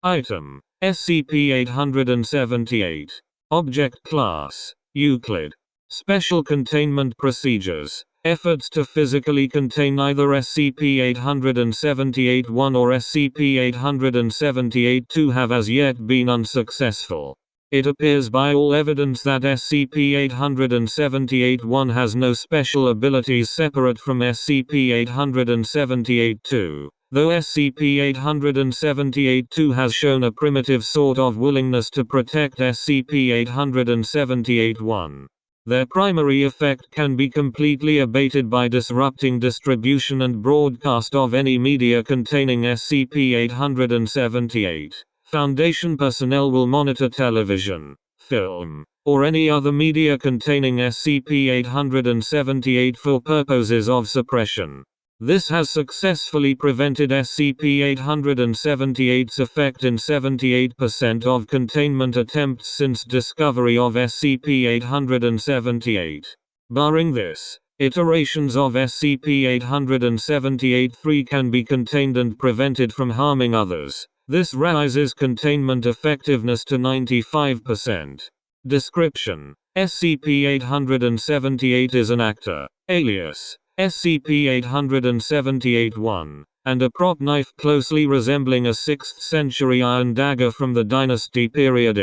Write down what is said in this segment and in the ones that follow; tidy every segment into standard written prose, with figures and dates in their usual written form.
Item: SCP-878. Object Class: Euclid. Special Containment Procedures. Efforts to physically contain either SCP-878-1 or SCP-878-2 have as yet been unsuccessful. It appears by all evidence that SCP-878-1 has no special abilities separate from SCP-878-2, though SCP-878-2 has shown a primitive sort of willingness to protect SCP-878-1. Their primary effect can be completely abated by disrupting distribution and broadcast of any media containing SCP-878. Foundation personnel will monitor television, film, or any other media containing SCP-878 for purposes of suppression. This has successfully prevented SCP-878's effect in 78% of containment attempts since discovery of SCP-878. Barring this, iterations of SCP-878-3 can be contained and prevented from harming others. This raises containment effectiveness to 95%. Description: SCP-878 is an actor, alias SCP-878-1, and a prop knife closely resembling a 6th century iron dagger from the Dynasty period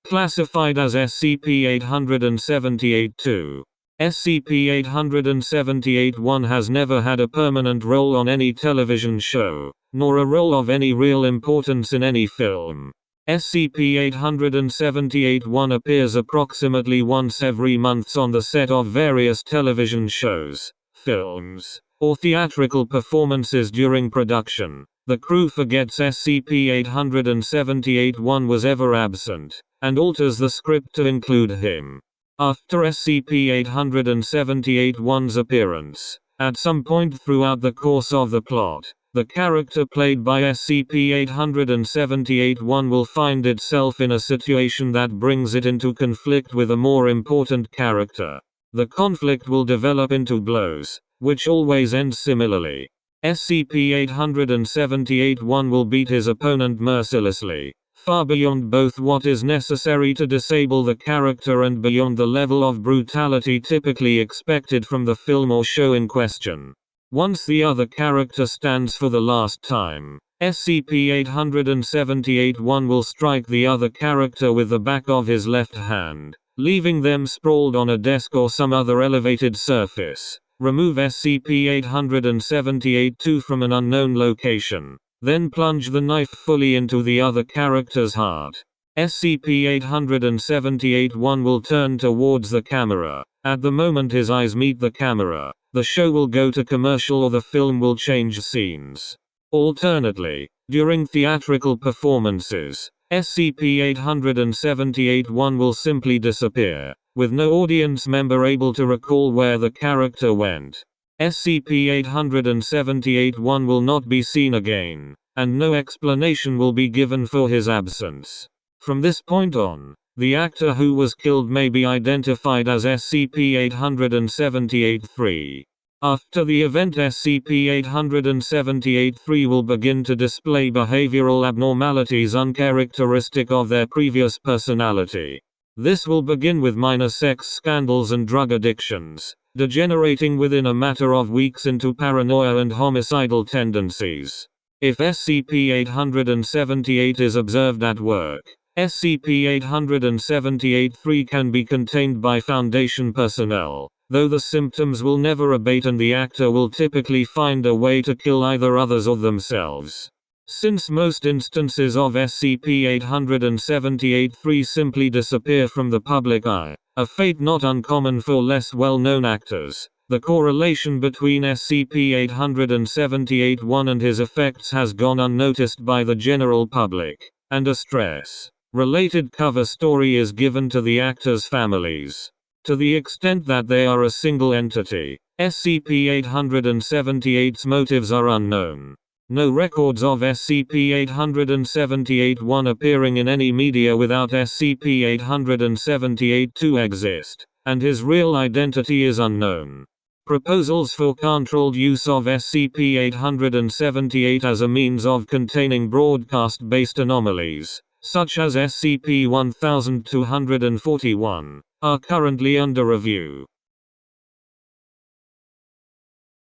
classified as SCP-878-2. SCP-878-1 has never had a permanent role on any television show, nor a role of any real importance in any film. SCP-878-1 appears approximately once every month on the set of various television shows, films, or theatrical performances during production. The crew forgets SCP-878-1 was ever absent, and alters the script to include him. After SCP-878-1's appearance, at some point throughout the course of the plot, the character played by SCP-878-1 will find itself in a situation that brings it into conflict with a more important character. The conflict will develop into blows, which always end similarly. SCP-878-1 will beat his opponent mercilessly, far beyond both what is necessary to disable the character and beyond the level of brutality typically expected from the film or show in question. Once the other character stands for the last time, SCP-878-1 will strike the other character with the back of his left hand, leaving them sprawled on a desk or some other elevated surface. Remove SCP-878-2 from an unknown location. Then plunge the knife fully into the other character's heart. SCP-878-1 will turn towards the camera. At the moment his eyes meet the camera, the show will go to commercial or the film will change scenes. Alternately, during theatrical performances, SCP-878-1 will simply disappear, with no audience member able to recall where the character went. SCP-878-1 will not be seen again, and no explanation will be given for his absence. From this point on, the actor who was killed may be identified as SCP-878-3. After the event, SCP-878-3 will begin to display behavioral abnormalities uncharacteristic of their previous personality. This will begin with minor sex scandals and drug addictions, degenerating within a matter of weeks into paranoia and homicidal tendencies. If SCP-878 is observed at work, SCP-878-3 can be contained by Foundation personnel, though the symptoms will never abate and the actor will typically find a way to kill either others or themselves. Since most instances of SCP-878-3 simply disappear from the public eye, a fate not uncommon for less well-known actors, the correlation between SCP-878-1 and his effects has gone unnoticed by the general public, and a stress-related cover story is given to the actors' families. To the extent that they are a single entity, SCP-878's motives are unknown. No records of SCP-878-1 appearing in any media without SCP-878-2 exist, and his real identity is unknown. Proposals for controlled use of SCP-878 as a means of containing broadcast-based anomalies, such as SCP-1241, are currently under review.